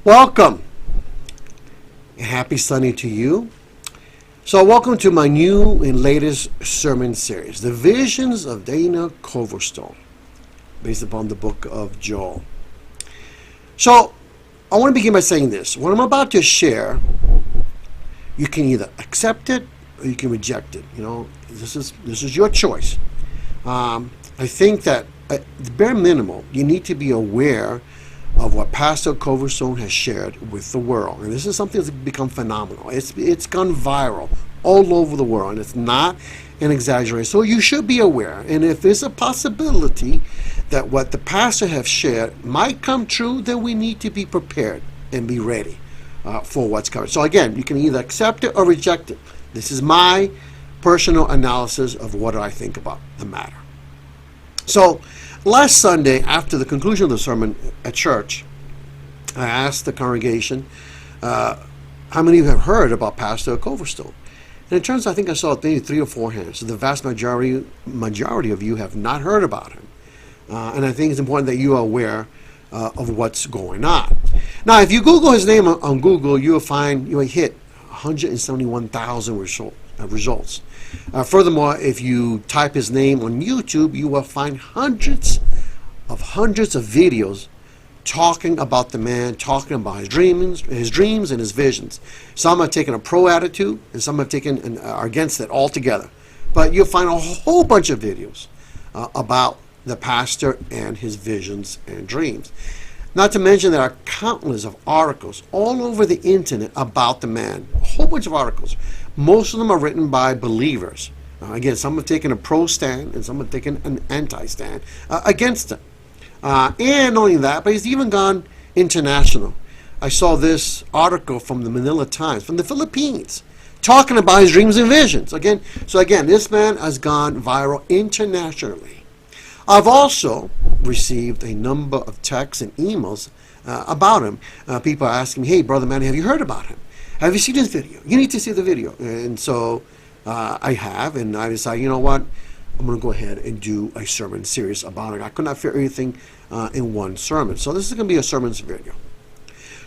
Welcome. Happy Sunday to you. So welcome to my new and latest sermon series, The Visions of Dana Coverstone, based upon the book of Joel. So I want to begin by saying this. What I'm about to share, you can either accept it or you can reject it. You know, this is your choice. I think that at the bare minimum, you need to be aware of what Pastor Coverstone has shared with the world. And this is something that's become phenomenal. It's gone viral all over the world, and it's not an exaggeration. So you should be aware. And if there's a possibility that what the pastor has shared might come true, then we need to be prepared and be ready for what's coming. So again, you can either accept it or reject it. This is my personal analysis of what I think about the matter. So last Sunday, after the conclusion of the sermon at church, I asked the congregation, how many of you have heard about Pastor Coverstone? And it turns out I think I saw maybe 3 or 4 hands. So the vast majority of you have not heard about him. And I think it's important that you are aware of what's going on. Now, if you Google his name on Google, you will hit 171,000 results. Furthermore, if you type his name on YouTube, you will find hundreds of videos talking about the man, talking about his dreams and his visions. Some have taken a pro attitude, and some have taken and are against it altogether. But you'll find a whole bunch of videos about the pastor and his visions and dreams. Not to mention there are countless of articles all over the internet about the man. A whole bunch of articles. Most of them are written by believers. Again, some have taken a pro stand and some have taken an anti-stand against him. And not only that, but he's even gone international. I saw this article from the Manila Times, from the Philippines, talking about his dreams and visions. Again, this man has gone viral internationally. I've also received a number of texts and emails about him. People are asking me, hey, Brother Manny, have you heard about him? Have you seen this video? You need to see the video. And so I have, and I decided, you know what? I'm going to go ahead and do a sermon series about it. I could not fit everything in one sermon. So this is going to be a sermon video.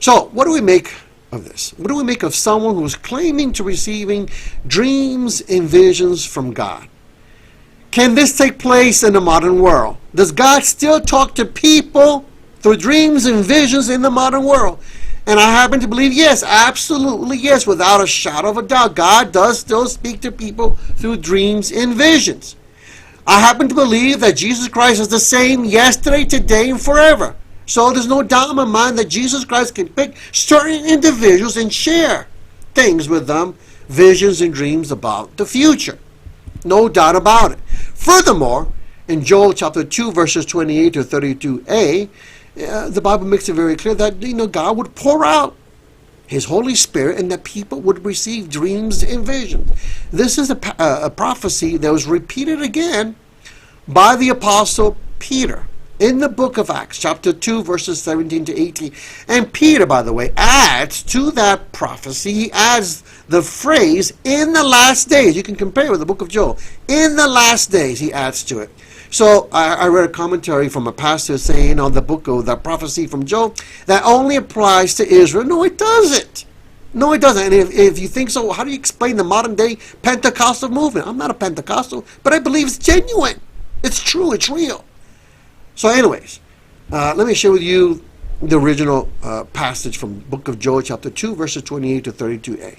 So what do we make of this? What do we make of someone who is claiming to receiving dreams and visions from God? Can this take place in the modern world? Does God still talk to people through dreams and visions in the modern world? And I happen to believe, yes, absolutely yes, without a shadow of a doubt. God does still speak to people through dreams and visions. I happen to believe that Jesus Christ is the same yesterday, today, and forever. So there's no doubt in my mind that Jesus Christ can pick certain individuals and share things with them, visions and dreams about the future. No doubt about it. Furthermore, in Joel chapter 2, verses 28 to 32a, the Bible makes it very clear that God would pour out his Holy Spirit and that people would receive dreams and visions. This is a prophecy that was repeated again by the Apostle Peter in the book of Acts, chapter 2, verses 17 to 18. And Peter, by the way, adds to that prophecy, he adds the phrase, in the last days. You can compare it with the book of Joel. In the last days, he adds to it. So I read a commentary from a pastor saying on the book of that prophecy from Joel, that only applies to Israel. No, it doesn't. No, it doesn't. And if you think so, how do you explain the modern day Pentecostal movement? I'm not a Pentecostal, but I believe it's genuine. It's true. It's real. So anyways, let me share with you the original passage from the book of Joel, chapter 2, verses 28 to 32a.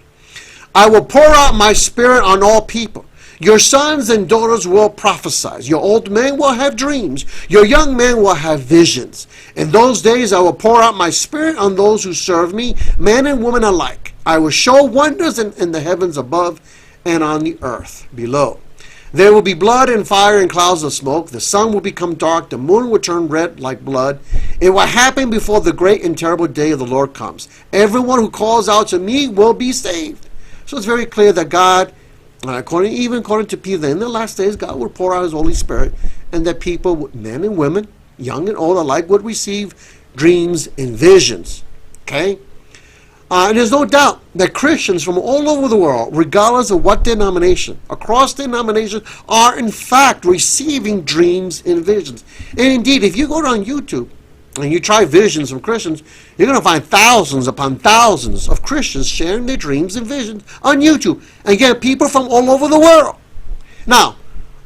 I will pour out my spirit on all people. Your sons and daughters will prophesy. Your old men will have dreams. Your young men will have visions. In those days I will pour out my spirit on those who serve me, men and women alike. I will show wonders in the heavens above and on the earth below. There will be blood and fire and clouds of smoke. The sun will become dark. The moon will turn red like blood. It will happen before the great and terrible day of the Lord comes. Everyone who calls out to me will be saved. So it's very clear that God, according to Peter, that in the last days God will pour out his Holy Spirit, and that people, men and women, young and old alike, would receive dreams and visions. Okay? And there's no doubt that Christians from all over the world, regardless of what denomination, across denominations, are in fact receiving dreams and visions. And indeed, if you go on YouTube and you try visions from Christians, you're going to find thousands upon thousands of Christians sharing their dreams and visions on YouTube. And get people from all over the world. Now,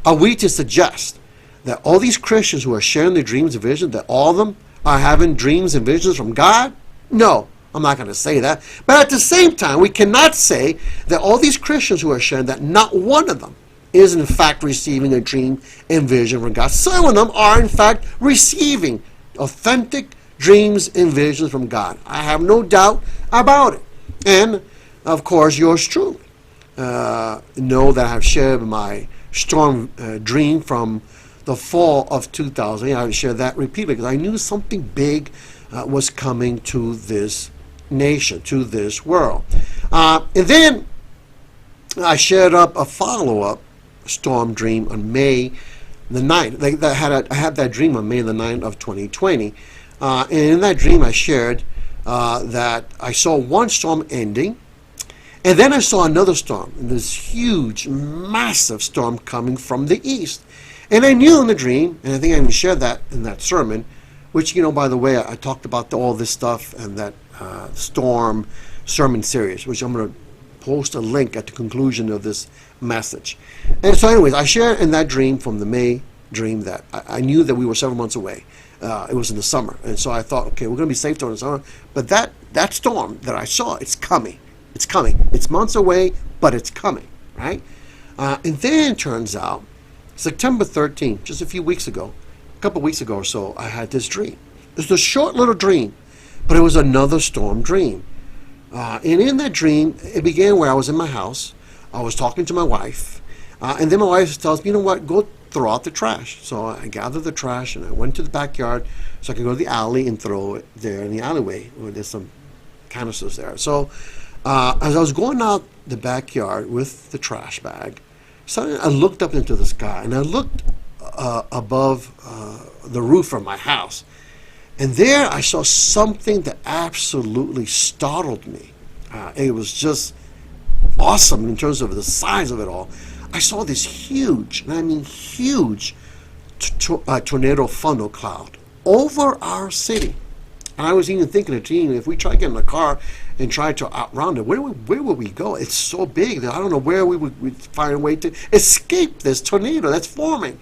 are we to suggest that all these Christians who are sharing their dreams and visions, that all of them are having dreams and visions from God? No, I'm not going to say that. But at the same time, we cannot say that all these Christians who are sharing that not one of them is in fact receiving a dream and vision from God. Some of them are in fact receiving authentic dreams and visions from God. I have no doubt about it. And of course, yours truly know that I have shared my storm dream from the fall of 2000. I shared that repeatedly because I knew something big was coming to this nation, to this world. And then I shared up a follow-up storm dream on May the 9th. I had that dream on May the 9th of 2020. And in that dream I shared that I saw one storm ending, and then I saw another storm, this huge, massive storm coming from the east. And I knew in the dream, and I think I even shared that in that sermon, which, by the way, I talked about all this stuff and that storm sermon series, which I'm going to post a link at the conclusion of this message. And so anyways, I shared in that dream from the May dream that I knew that we were several months away. It was in the summer. And so I thought, okay, we're going to be safe during the summer. But that storm that I saw, it's coming. It's coming. It's months away, but it's coming, right? And then it turns out, September 13th, just a few weeks ago, a couple weeks ago or so, I had this dream. It was a short little dream, but it was another storm dream. And in that dream, it began where I was in my house. I was talking to my wife. And then my wife tells me, you know what, go throw out the trash. So I gathered the trash and I went to the backyard so I could go to the alley and throw it there in the alleyway where there's some canisters there. So as I was going out the backyard with the trash bag, suddenly I looked up into the sky and I looked above the roof of my house. And there I saw something that absolutely startled me. It was just awesome in terms of the size of it all. I saw this huge, and I mean huge, tornado funnel cloud over our city. And I was even thinking, if we try to get in a car and try to outrun it, where would we go? It's so big that I don't know where we'd find a way to escape this tornado that's forming.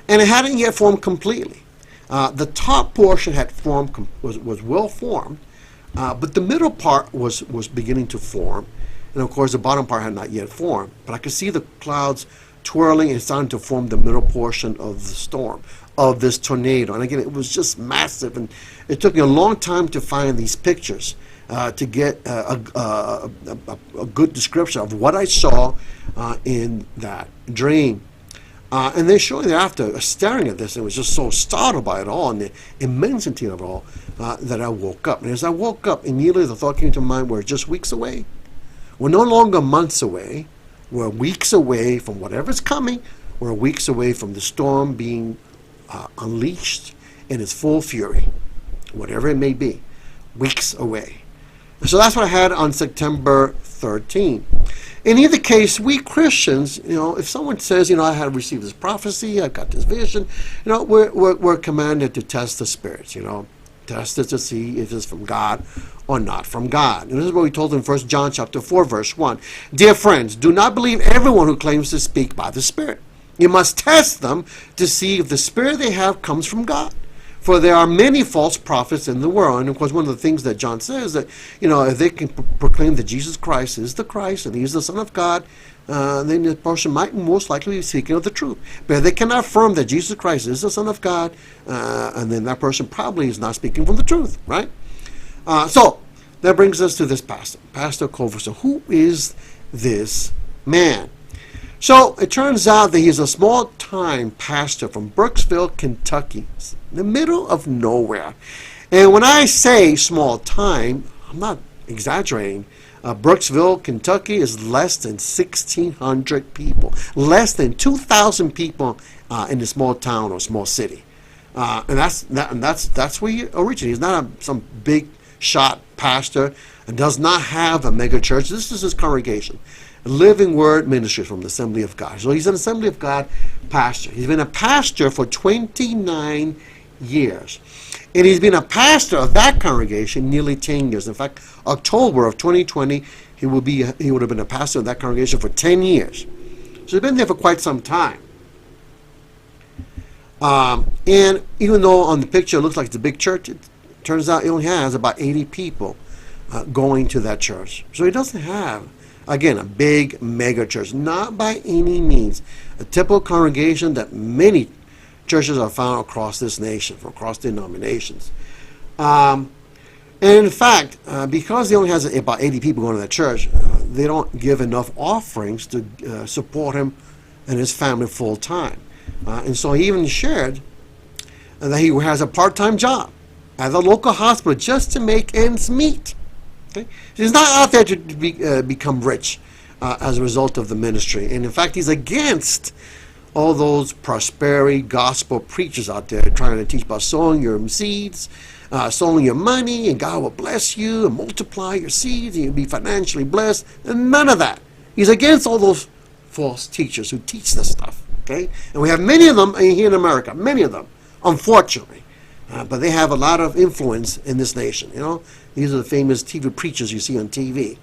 And it hadn't yet formed completely. The top portion had formed, was well formed, but the middle part was beginning to form. And of course, the bottom part had not yet formed. But I could see the clouds twirling and starting to form the middle portion of the storm, of this tornado. And again, it was just massive. And it took me a long time to find these pictures to get a good description of what I saw in that dream. And then shortly thereafter, staring at this, I was just so startled by it all and the immensity of it all that I woke up. And as I woke up, immediately the thought came to mind, we're just weeks away. We're no longer months away. We're weeks away from whatever's coming. We're weeks away from the storm being unleashed in its full fury, whatever it may be. Weeks away. So that's what I had on September 13th. In either case, we Christians, if someone says, I had received this prophecy, I got this vision, we're commanded to test the spirits, test it to see if it's from God or not from God. And this is what we told in 1 John chapter 4, verse 1. Dear friends, do not believe everyone who claims to speak by the Spirit. You must test them to see if the spirit they have comes from God. For there are many false prophets in the world. And of course, one of the things that John says that, if they can proclaim that Jesus Christ is the Christ and he's the Son of God, then the person might most likely be speaking of the truth. But if they cannot affirm that Jesus Christ is the Son of God, and then that person probably is not speaking from the truth, right? So that brings us to this pastor, Pastor Coverstone. Who is this man? So it turns out that he's a small-time pastor from Brooksville, Kentucky, in the middle of nowhere. And when I say small-time, I'm not exaggerating. Brooksville, Kentucky is less than 1,600 people, less than 2,000 people in a small town or small city. And that's where he originated. He's not some big shot pastor and does not have a mega church. This is his congregation. Living Word Ministry from the Assembly of God. So he's an Assembly of God pastor. He's been a pastor for 29 years. And he's been a pastor of that congregation nearly 10 years. In fact, October of 2020, he would have been a pastor of that congregation for 10 years. So he's been there for quite some time. And even though on the picture it looks like it's a big church, it turns out it only has about 80 people going to that church. So he doesn't have, again, a big mega church. Not by any means. A typical congregation that many churches are found across this nation, from across denominations. And in fact, because he only has about 80 people going to that church, they don't give enough offerings to support him and his family full time. And so he even shared that he has a part-time job at the local hospital just to make ends meet. Okay? He's not out there to become rich as a result of the ministry. And in fact, he's against all those prosperity gospel preachers out there trying to teach about sowing your seeds, sowing your money, and God will bless you and multiply your seeds, and you'll be financially blessed. And none of that. He's against all those false teachers who teach this stuff. Okay? And we have many of them here in America, many of them, unfortunately. But they have a lot of influence in this nation. You know, these are the famous TV preachers you see on TV.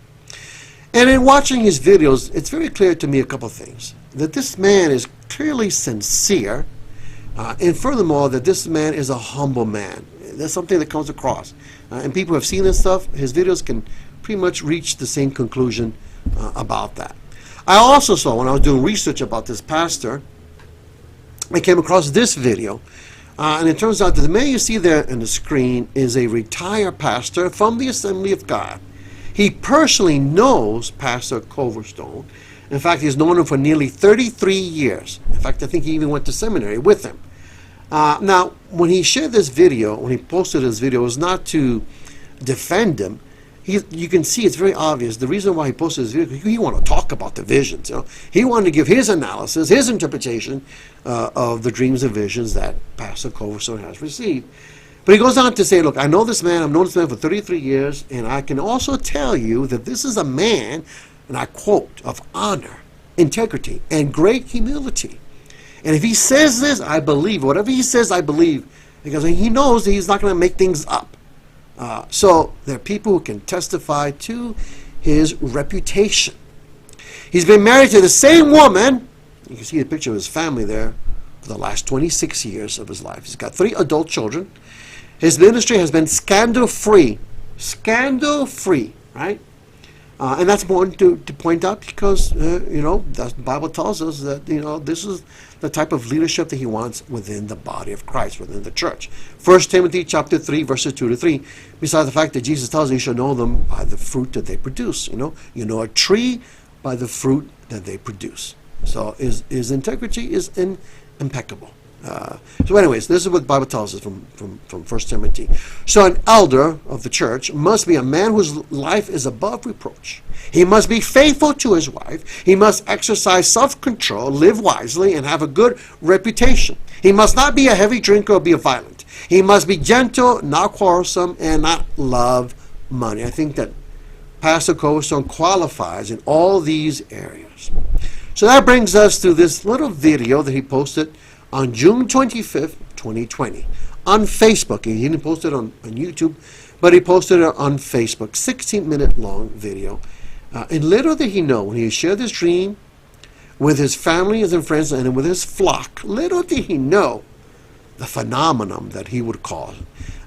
And in watching his videos, it's very clear to me a couple of things. That this man is clearly sincere, and furthermore, that this man is a humble man. That's something that comes across. And people who have seen this stuff, his videos can pretty much reach the same conclusion about that. I also saw, when I was doing research about this pastor, I came across this video. And it turns out that the man you see there on the screen is a retired pastor from the Assembly of God. He personally knows Pastor Coverstone. In fact, he's known him for nearly 33 years. In fact, I think he even went to seminary with him. Now, when he shared this video, when he posted this video, it was not to defend him. You can see it's very obvious. The reason why he posted this video, he wanted to talk about the visions. You know? He wanted to give his analysis, his interpretation of the dreams and visions that Pastor Coverstone has received. But he goes on to say, look, I know this man, I've known this man for 33 years, and I can also tell you that this is a man, and I quote, of honor, integrity, and great humility. And if he says this, I believe. Whatever he says, I believe. Because he knows that he's not going to make things up. So there are people who can testify to his reputation. He's been married to the same woman. You can see the picture of his family there for the last 26 years of his life. He's got 3 adult children. His ministry has been scandal-free. Scandal-free, right? And that's important to point out because, you know, the Bible tells us that, you know, this is the type of leadership that he wants within the body of Christ, within the church. 1 Timothy chapter 3, verses 2 to 3, besides the fact that Jesus tells us you should know them by the fruit that they produce. You know a tree by the fruit that they produce. So his integrity is impeccable. So anyways, this is what the Bible tells us from 1 Timothy. So an elder of the church must be a man whose life is above reproach. He must be faithful to his wife. He must exercise self-control, live wisely, and have a good reputation. He must not be a heavy drinker or be violent. He must be gentle, not quarrelsome, and not love money. I think that Pastor Coverstone qualifies in all these areas. So that brings us to this little video that he posted on June 25th, 2020, on Facebook. He didn't post it on YouTube, but he posted it on Facebook, 16-minute long video. And little did he know, when he shared this dream with his family and friends and with his flock, little did he know the phenomenon that he would cause.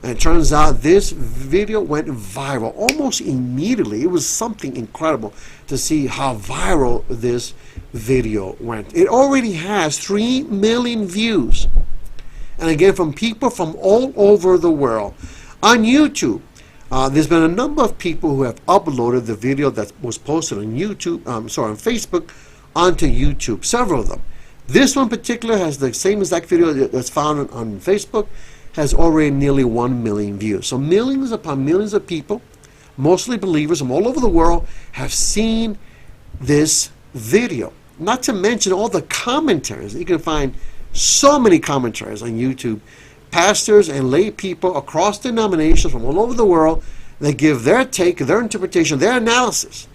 And it turns out this video went viral almost immediately. It was something incredible to see how viral this video went. It already has 3 million views. And again, from people from all over the world. On YouTube, there's been a number of people who have uploaded the video that was posted on YouTube, on Facebook, onto YouTube, several of them. This one in particular has the same exact video that's found on Facebook, has already nearly 1 million views. So millions upon millions of people, mostly believers from all over the world, have seen this video. Not to mention all the commentaries. You can find so many commentaries on YouTube. Pastors and lay people across denominations from all over the world, they give their take, their interpretation, their analysis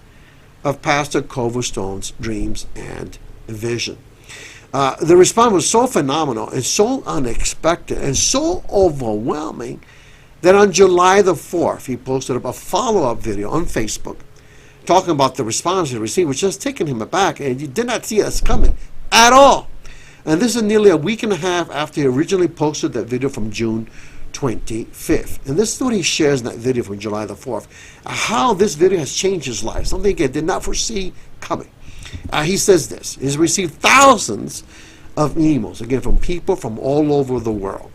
of Pastor Coverstone's dreams and vision. The response was so phenomenal and so unexpected and so overwhelming Then on July the 4th, he posted up a follow-up video on Facebook talking about the response he received, which just taken him aback, and he did not see us coming at all. And this is nearly a week and a half after he originally posted that video from June 25th. And this is what he shares in that video from July the 4th, how this video has changed his life, something he did not foresee coming. He says this: he's received thousands of emails, again, from people from all over the world.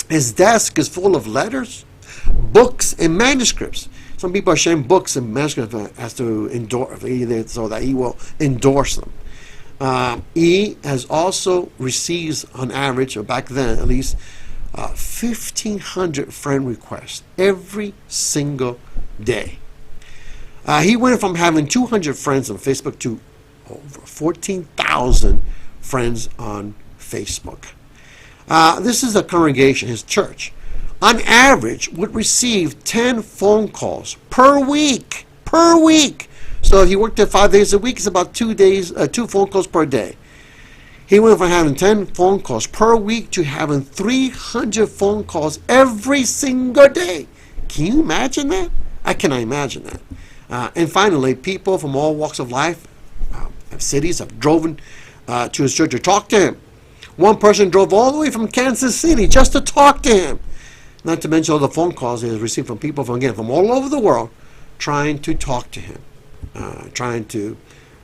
His desk is full of letters, books, and manuscripts. Some people are sharing books and manuscripts as to endorse, so that he will endorse them. He has also received, on average, or back then at least, 1,500 friend requests every single day. He went from having 200 friends on Facebook to over 14,000 friends on Facebook. This is a congregation, his church, on average would receive 10 phone calls per week. So if he worked there 5 days a week, it's about 2 phone calls per day. He went from having 10 phone calls per week to having 300 phone calls every single day. Can you imagine that? I cannot imagine that. And finally, people from all walks of life, cities, have driven to his church to talk to him. One person drove all the way from Kansas City just to talk to him. Not to mention all the phone calls he has received from people from all over the world trying to talk to him, trying to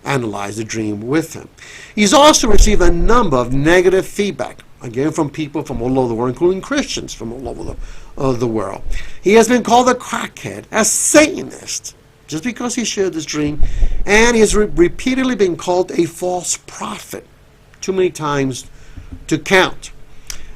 analyze the dream with him. He's also received a number of negative feedback, again, from people from all over the world, including Christians from all over the world. He has been called a crackhead, a Satanist, just because he shared this dream, and he has repeatedly been called a false prophet, too many times to count.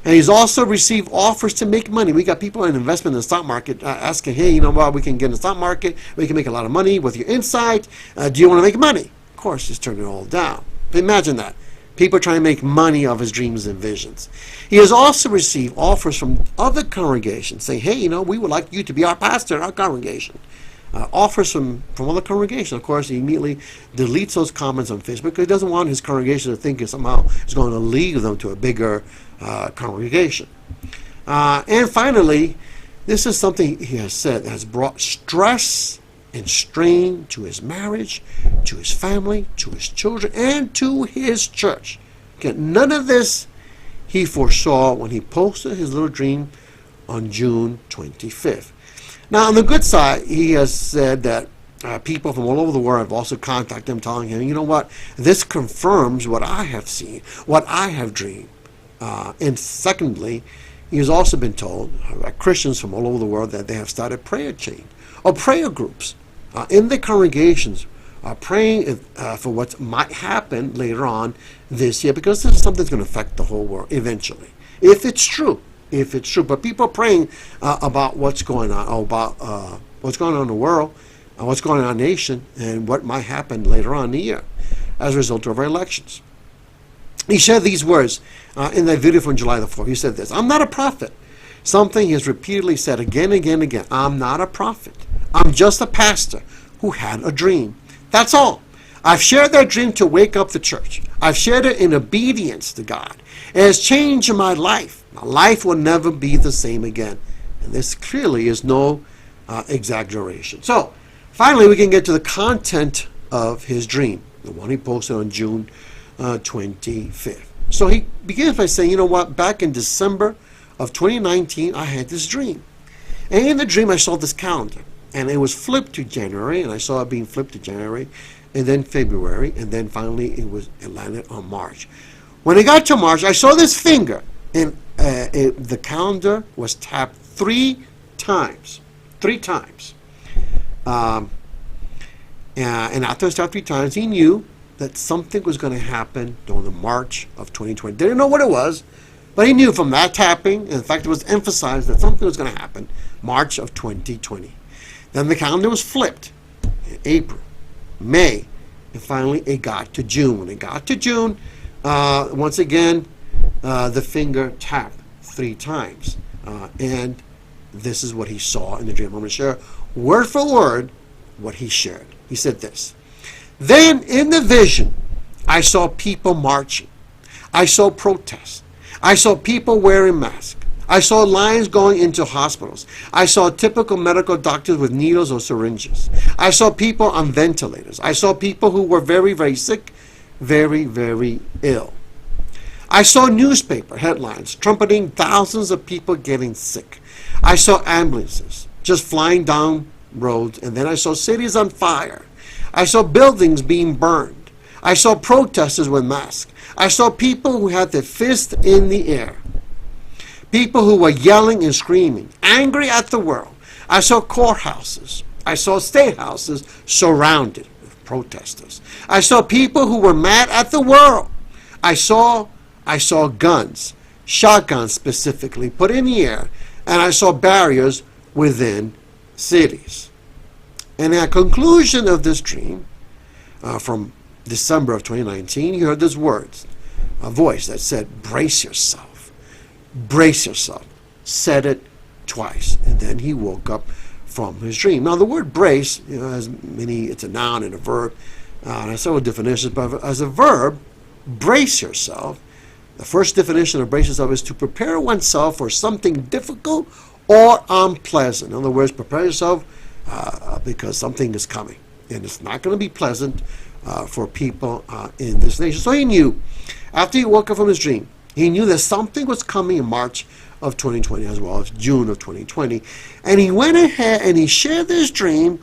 And he's also received offers to make money. We got people in investment in the stock market asking, hey, you know what, we can get in the stock market, we can make a lot of money with your insight. Do you want to make money? Of course, he's turned it all down. But imagine that. People trying to make money off his dreams and visions. He has also received offers from other congregations saying, hey, you know, we would like you to be our pastor in our congregation. Offers from other congregations. Of course, he immediately deletes those comments on Facebook because he doesn't want his congregation to think somehow it's going to lead them to a bigger congregation. And finally, this is something he has said has brought stress and strain to his marriage, to his family, to his children, and to his church. Again, none of this he foresaw when he posted his little dream on June 25th. Now, on the good side, he has said that people from all over the world have also contacted him, telling him, you know what, this confirms what I have seen, what I have dreamed. And secondly, he has also been told by Christians from all over the world that they have started prayer chain or prayer groups in the congregations, praying for what might happen later on this year, because this is something that's going to affect the whole world eventually, if it's true. But people are praying about what's going on, what's going on in the world, what's going on in our nation, and what might happen later on in the year as a result of our elections. He shared these words in that video from July the 4th. He said this: I'm not a prophet. Something he has repeatedly said again and again and again. I'm not a prophet. I'm just a pastor who had a dream. That's all. I've shared that dream to wake up the church. I've shared it in obedience to God. It has changed my life. My life will never be the same again. And this clearly is no exaggeration. So, finally, we can get to the content of his dream, the one he posted on June 25th. So he begins by saying, you know what, back in December of 2019, I had this dream. And in the dream, I saw this calendar. And it was flipped to January, and I saw it being flipped to January, and then February, and then finally it landed on March. When it got to March, I saw this finger, and the calendar was tapped 3 times. 3 times. And after it was tapped 3 times, he knew that something was going to happen during the March of 2020. Didn't know what it was, but he knew from that tapping, and in fact it was emphasized that something was going to happen March of 2020. Then the calendar was flipped in April, May, and finally it got to June. When it got to June, once again, the finger tapped 3 times. And this is what he saw in the dream. I'm going to share word for word what he shared. He said this: then in the vision, I saw people marching. I saw protests. I saw people wearing masks. I saw lines going into hospitals. I saw typical medical doctors with needles or syringes. I saw people on ventilators. I saw people who were very, very sick, very, very ill. I saw newspaper headlines trumpeting thousands of people getting sick. I saw ambulances just flying down roads, and then I saw cities on fire. I saw buildings being burned. I saw protesters with masks. I saw people who had their fist in the air. People who were yelling and screaming, angry at the world. I saw courthouses. I saw state houses surrounded with protesters. I saw people who were mad at the world. I saw guns, shotguns specifically, put in the air, and I saw barriers within cities. And at conclusion of this dream, from December of 2019, you heard these words, a voice that said, brace yourself, brace yourself. Said it twice, and then he woke up from his dream. Now the word brace, has many, it's a noun and a verb, and has several definitions, but as a verb, brace yourself, the first definition of brace yourself is to prepare oneself for something difficult or unpleasant. In other words, prepare yourself because something is coming, and it's not going to be pleasant for people in this nation. So he knew, after he woke up from his dream, he knew that something was coming in March of 2020 as well as June of 2020. And he went ahead and he shared this dream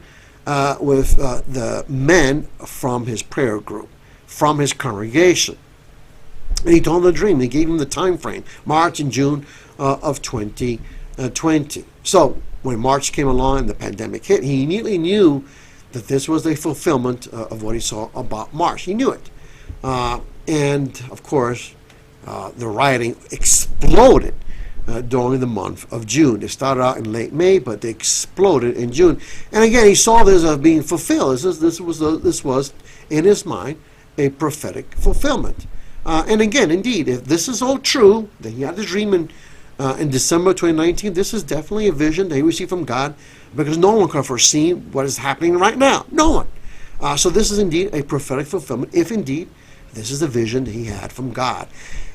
with the men from his prayer group, from his congregation. And he told them the dream. He gave them the time frame, March and June of 2020. So when March came along and the pandemic hit, he immediately knew that this was a fulfillment of what he saw about March. He knew it. And of course, the rioting exploded during the month of June. It started out in late May, but they exploded in June. And again, he saw this as being fulfilled. This was in his mind a prophetic fulfillment. And again, indeed, if this is all true, that he had the dream in December 2019, this is definitely a vision that he received from God, because no one could have foreseen what is happening right now. No one. So this is indeed a prophetic fulfillment, if indeed this is the vision that he had from God.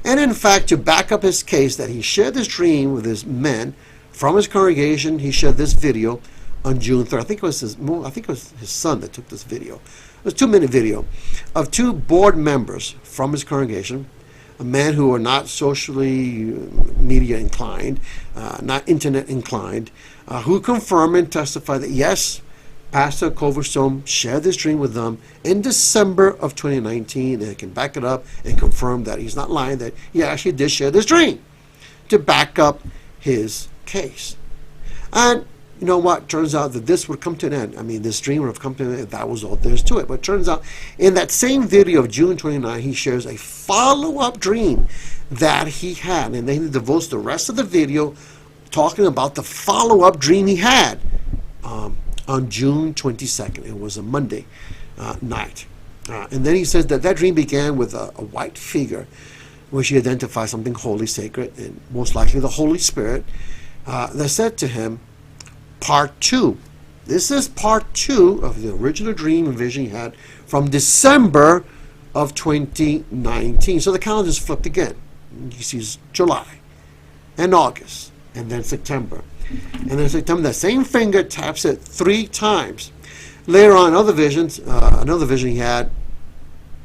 And in fact, to back up his case that he shared this dream with his men from his congregation, he shared this video on June 3rd. I think it was his son that took this video. It was a 2-minute video of 2 board members from his congregation, a man who are not socially media inclined, not internet inclined, who confirm and testify that yes, Pastor Coverstone shared this dream with them in December of 2019, and they can back it up and confirm that he's not lying, that he actually did share this dream to back up his case. And you know what? Turns out that this would come to an end. I mean, this dream would have come to an end. That was all there is to it. But it turns out in that same video of June 29, he shares a follow-up dream that he had. And then he devotes the rest of the video talking about the follow-up dream he had on June 22nd. It was a Monday night. And then he says that dream began with a white figure, which he identifies something holy, sacred, and most likely the Holy Spirit, that said to him, Part 2. This is part 2 of the original dream and vision he had from December of 2019. So the calendar is flipped again. He sees July and August and then September. And then September, that same finger taps it 3 times. Later on, another vision he had,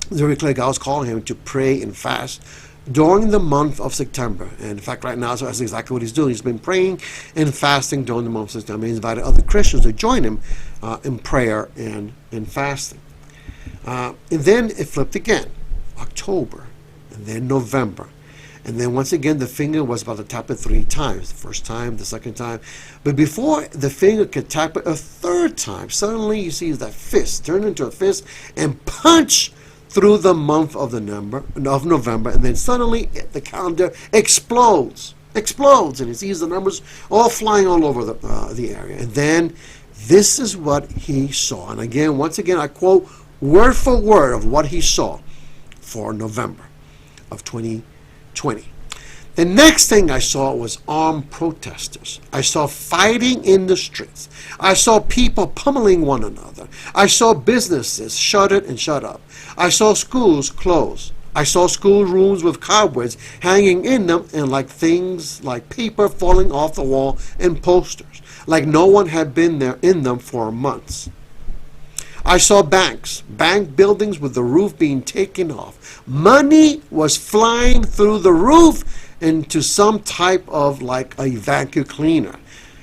very clear God was calling him to pray and fast during the month of September. And in fact, right now, so that's exactly what he's doing. He's been praying and fasting during the month of September. He's invited other Christians to join him in prayer and in fasting. And then it flipped again, October, and then November. And then once again, the finger was about to tap it 3 times. The first time, the second time. But before the finger could tap it a 3rd time, suddenly you see that fist turn into a fist and punch through the month of November, and then suddenly the calendar explodes, and he sees the numbers all flying all over the area. And then this is what he saw. And again, once again, I quote word for word of what he saw for November of 2020. The next thing I saw was armed protesters. I saw fighting in the streets. I saw people pummeling one another. I saw businesses shuttered and shut up. I saw schools closed. I saw schoolrooms with cobwebs hanging in them and like things like paper falling off the wall and posters, like no one had been there in them for months. I saw bank buildings with the roof being taken off. Money was flying through the roof into some type of like a vacuum cleaner.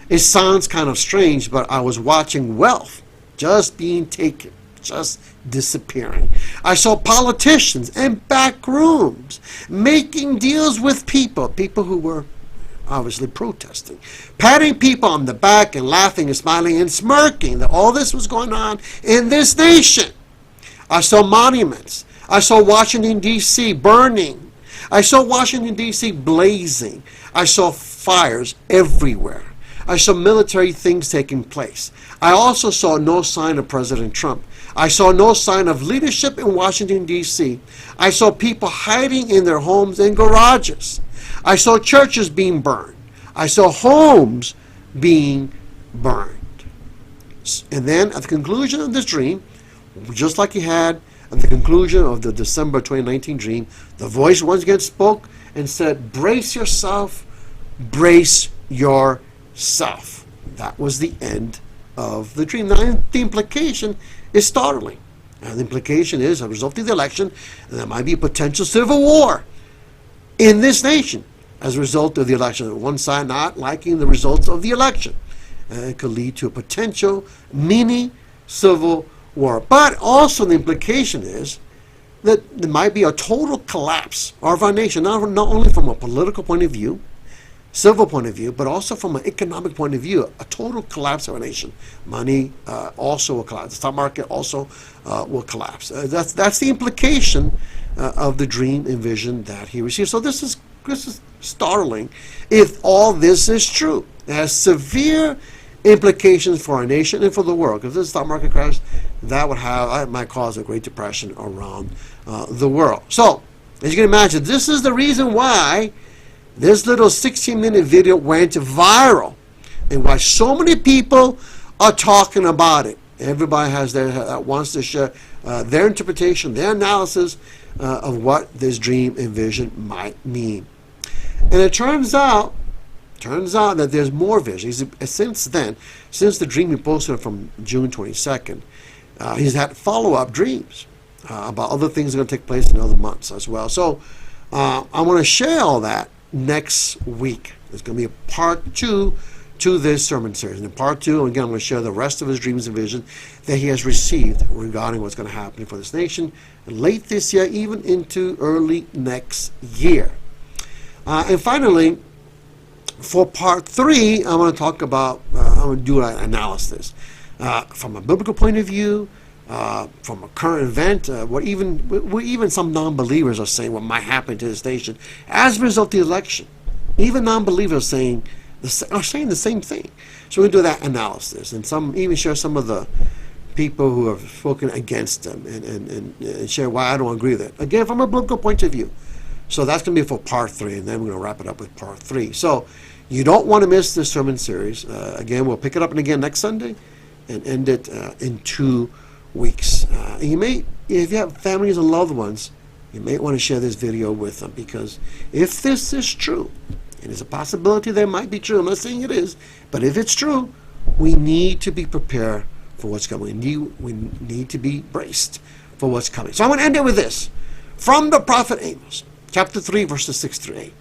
It sounds kind of strange, but I was watching wealth just being taken, just disappearing. I saw politicians in back rooms making deals with people who were obviously protesting, patting people on the back and laughing and smiling and smirking that all this was going on in this nation. I saw monuments. I saw Washington, D.C. burning. I saw Washington, D.C. blazing. I saw fires everywhere. I saw military things taking place. I also saw no sign of President Trump. I saw no sign of leadership in Washington, D.C. I saw people hiding in their homes and garages. I saw churches being burned. I saw homes being burned. And then at the conclusion of this dream, just like he had at the conclusion of the December 2019 dream, the voice once again spoke and said, brace yourself, brace yourself. That was the end of the dream. Now, the implication is startling. And the implication is, as a result of the election, there might be a potential civil war in this nation as a result of the election. One side not liking the results of the election. It could lead to a potential mini civil war. But also the implication is that there might be a total collapse of our nation, not only from a political point of view, civil point of view, but also from an economic point of view, a total collapse of our nation. Money also will collapse. The stock market also will collapse. That's the implication of the dream and vision that he received. So this is startling if all this is true. It has severe implications for our nation and for the world. Because if the stock market crash, that might cause a Great Depression around the world. So, as you can imagine, this is the reason why this little 16-minute video went viral and why so many people are talking about it. Everybody wants to share their interpretation, their analysis of what this dream and vision might mean. And it turns out that there's more visions. Since the dream he posted from June 22nd, he's had follow-up dreams about other things that are going to take place in other months as well. So I want to share all that next week. There's going to be a part 2 to this sermon series. And in part 2, again, I'm going to share the rest of his dreams and vision that he has received regarding what's going to happen for this nation late this year, even into early next year. And finally, for part 3, I want to talk about, I'm going to do an analysis from a biblical point of view, from a current event, what even some non-believers are saying what might happen to this nation as a result of the election. Even non-believers are saying the same thing. So we're going to do that analysis and even share some of the people who have spoken against them and share why I don't agree with it. Again, from a biblical point of view. So that's going to be for part 3, and then we're going to wrap it up with part 3. So you don't want to miss this sermon series. Again, we'll pick it up again next Sunday and end it in 2 weeks. If you have families and loved ones, you may want to share this video with them, because if this is true, and it's a possibility that it might be true, I'm not saying it is, but if it's true, we need to be prepared for what's coming. We need to be braced for what's coming. So I want to end it with this. From the prophet Amos, chapter 3, verses 6 through 8.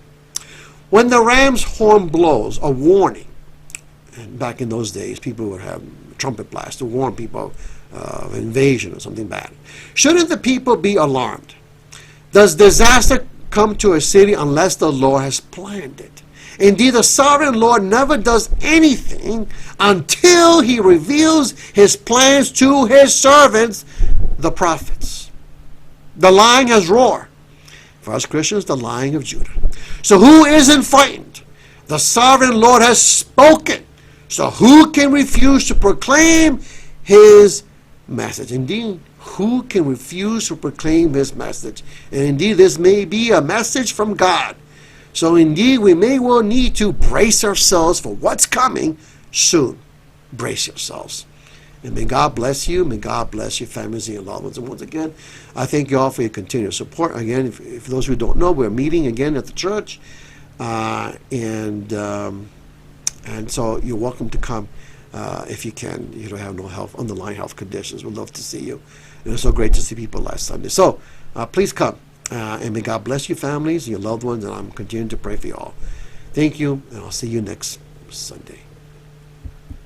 When the ram's horn blows, a warning, and back in those days, people would have trumpet blasts to warn people of invasion or something bad. Shouldn't the people be alarmed? Does disaster come to a city unless the Lord has planned it? Indeed, the sovereign Lord never does anything until he reveals his plans to his servants, the prophets. The lion has roared. For us Christians, the Lion of Judah. So who isn't frightened? The sovereign Lord has spoken. So who can refuse to proclaim his message? Indeed, who can refuse to proclaim his message? And indeed, this may be a message from God. So indeed, we may well need to brace ourselves for what's coming soon. Brace yourselves. And may God bless you. May God bless your families and your loved ones. And once again, I thank you all for your continued support. Again, if those who don't know, we're meeting again at the church. And so you're welcome to come if you can. You don't have no underlying health conditions. We'd love to see you. It was so great to see people last Sunday. So please come. And may God bless your families and your loved ones. And I'm continuing to pray for you all. Thank you. And I'll see you next Sunday.